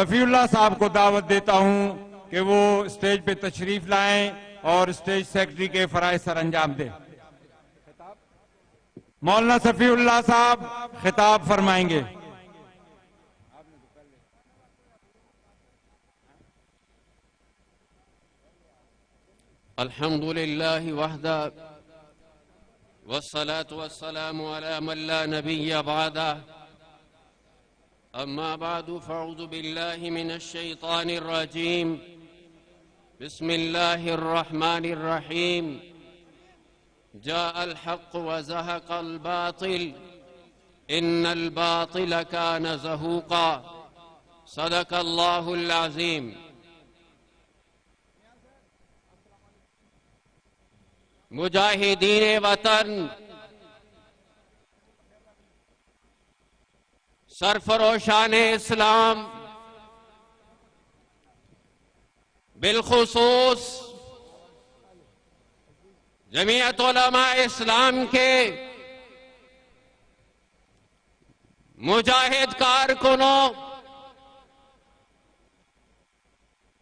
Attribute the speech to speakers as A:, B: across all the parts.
A: शफीउल्लाह साहब को दावत देता हूं कि वो स्टेज पे तशरीफ लाएं और स्टेज सेक्रेटरी के फराइज सर अंजाम दें। मौलाना शफीउल्लाह साहब खिताब फरमाएंगे।
B: अल्हम्दुलिल्लाहि वहदा वस्सलातु वस्सलामु अला मन ला नबिय्य बअदा अम्मा बादु फ़अऊज़ु बिल्लाहि मिनश शैतानिर रजीम बिस्मिल्लाहिर रहमानिर रहीम जाअल हक़्क़ु व ज़हक़ल बातिल इन्नल बातिल कान ज़हूक़ा सदक़ल्लाहुल अज़ीम। मुजाहिदीन वतन, सरफरोशान इस्लाम, बिलखुसूस जमीयत उलमा इस्लाम के मुजाहिद कारकुनों,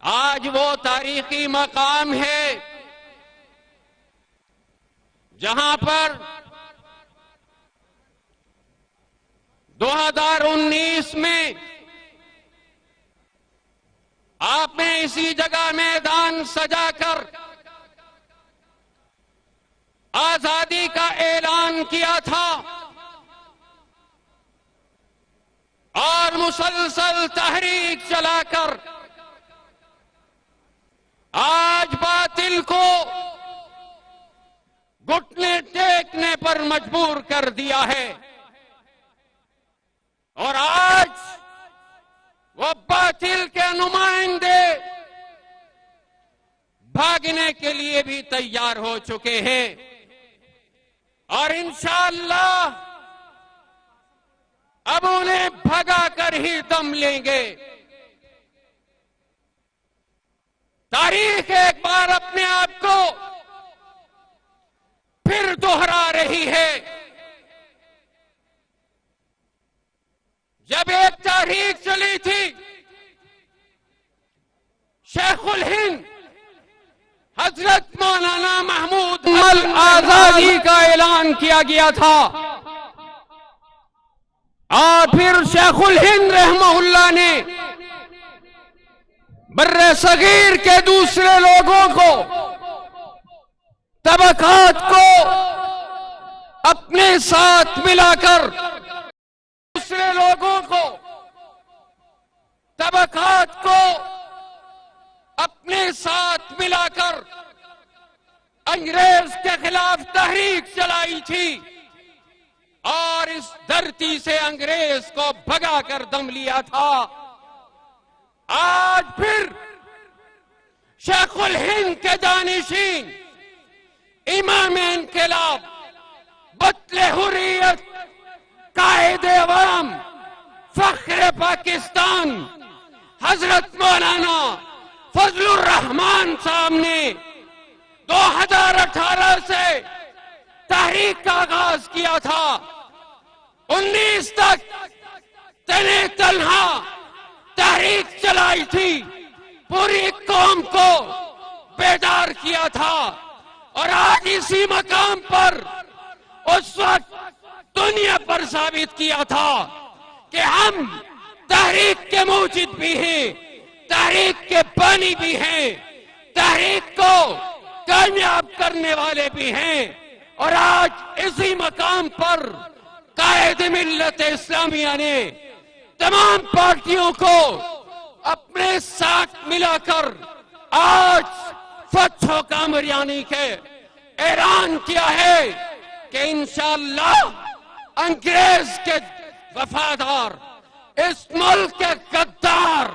B: आज वो तारीखी मकाम है जहां पर 2019 में आपने इसी जगह मैदान सजाकर आजादी का ऐलान किया था और मुसलसल तहरीक चलाकर आज बातिल को घुटने टेकने पर मजबूर कर दिया है। और आज वो बातिल के नुमाइंदे भागने के लिए भी तैयार हो चुके हैं और इंशाअल्लाह अब उन्हें भगा कर ही दम लेंगे। तारीख एक बार अपने आप को फिर दोहरा रही है। जब एक तारीख चली थी, शेखुल हिंद हजरत मौलाना महमूद अल आजादी का ऐलान किया गया था और फिर शेखुल हिंद रहमहुल्लाह ने बर्रे सगीर के दूसरे लोगों को, तबकात को अपने साथ मिलाकर, दूसरे लोगों को, तबकात को अपने साथ मिलाकर अंग्रेज के खिलाफ तहरीक चलाई थी और इस धरती से अंग्रेज को भगाकर दम लिया था। आज फिर शेखुल हिंद के जानिशीन, इमाम इनकलाब, बतले हुर्रियत, कायदे अवाम, फख्र पाकिस्तान हजरत मौलाना फजलुर रहमान साहब ने 2018 से तहरीक का आगाज किया था। 19 तक तने तन्हा तहरीक चलाई थी, पूरी कौम को बेदार किया था और आज इसी मकाम पर उस वक्त दुनिया पर साबित किया था कि हम तहरीक के मूजिद भी हैं, तहरीक के बानी भी हैं, तहरीक को कामयाब करने वाले भी हैं। और आज इसी मकाम पर कायद मिल्लत इस्लामिया ने तमाम पार्टियों को अपने साथ मिलाकर आज फतह कामयानी के ऐलान किया है कि इंशाअल्लाह अंग्रेज के वफादार, इस मुल्क के गद्दार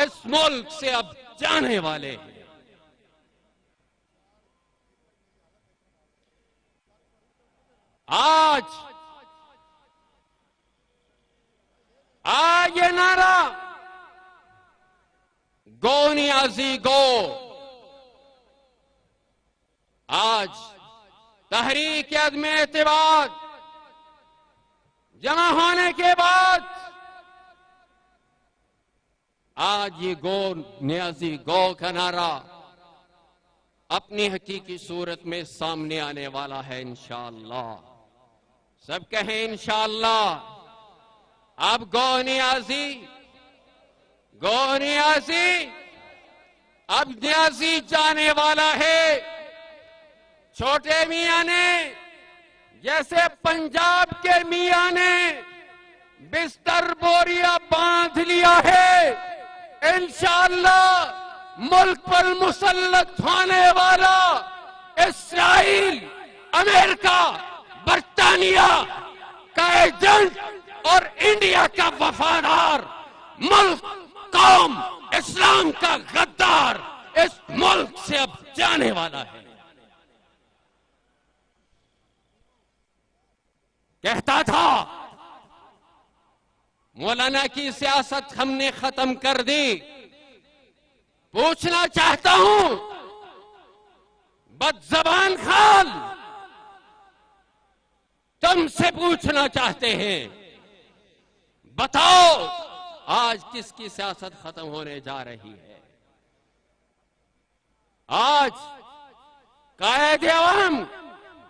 B: इस मुल्क से अब जाने वाले हैं। आज ये नारा गो नियाजी गो, आज तहरीक अदम एतमाद जमा होने के बाद आज ये गो न्याजी गौ का नारा अपनी हकीकी सूरत में सामने आने वाला है इंशाअल्लाह। सब कहें इंशाअल्लाह। अब गौ न्याजी अब न्याजी जाने वाला है। छोटे मियां ने जैसे पंजाब के मियां ने बिस्तर बोरिया बांध लिया है, इंशाअल्लाह मुल्क पर मुसल्लत होने वाला इस्राइल, अमेरिका, बर्तानिया का एजेंट और इंडिया का वफादार, मुल्क, कौम, इस्लाम का गद्दार इस मुल्क से अब जाने वाला है। कहता था मौलाना की सियासत हमने खत्म कर दी। पूछना चाहता हूं बदज़बान खाल, तुमसे पूछना चाहते हैं, बताओ आज किसकी सियासत खत्म होने जा रही है? आज कायद-ए-आवाम,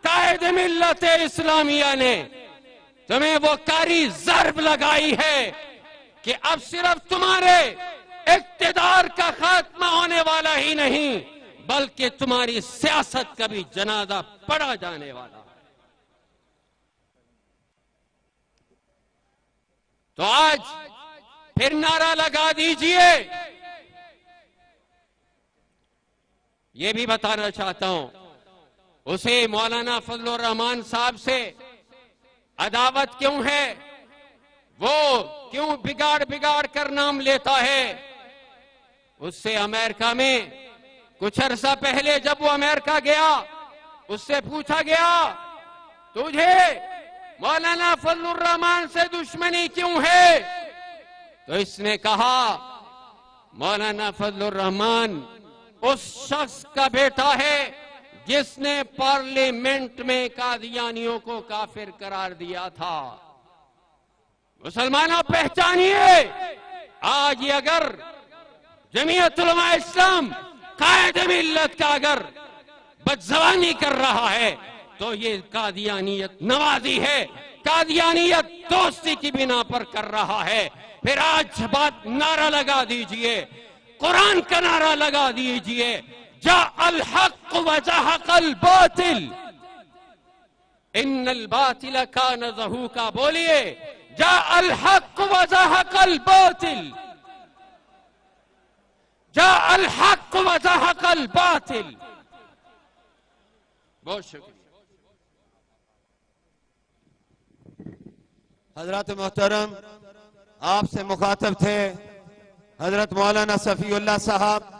B: कायद मिल्लत-ए-इस्लामिया ने तुम्हें वो कारी ज़र्ब लगाई है कि अब सिर्फ तुम्हारे इक़्तिदार का खात्मा होने वाला ही नहीं, बल्कि तुम्हारी सियासत का भी जनाजा पढ़ा जाने वाला है। तो आज फिर नारा लगा दीजिए। ये भी बताना चाहता हूं, उसे मौलाना फजलुर रहमान साहब से अदावत क्यों है? वो क्यों बिगाड़ कर नाम लेता है? उससे अमेरिका में कुछ अरसा पहले जब वो अमेरिका गया, उससे पूछा गया, तुझे मौलाना फजलुर रहमान से दुश्मनी क्यों है? तो इसने कहा, मौलाना फजलुर रहमान उस शख्स का बेटा है जिसने पार्लियामेंट में कादियानियों को काफिर करार दिया था। मुसलमानों पहचानिए, आज ये अगर जमीयत उलमा इस्लाम कायद मिल्लत का अगर बदज़बानी कर रहा है तो ये कादियानियत नवाजी है, कादियानियत दोस्ती की बिना पर कर रहा है। फिर आज बात नारा लगा दीजिए, कुरान का नारा लगा दीजिए, जा अल हक़ व ज़हक़ल बातिल इन्नल बातिल कान ज़हूक़ा। बोलिए, जा अल हक़ व ज़हक़ल बातिल, जा अल हक़ व ज़हक़ल बातिल। बहुत शुक्रिया।
C: हजरत मोहतरम, आपसे मुखातब थे हजरत मौलाना सफीउल्लाह साहब।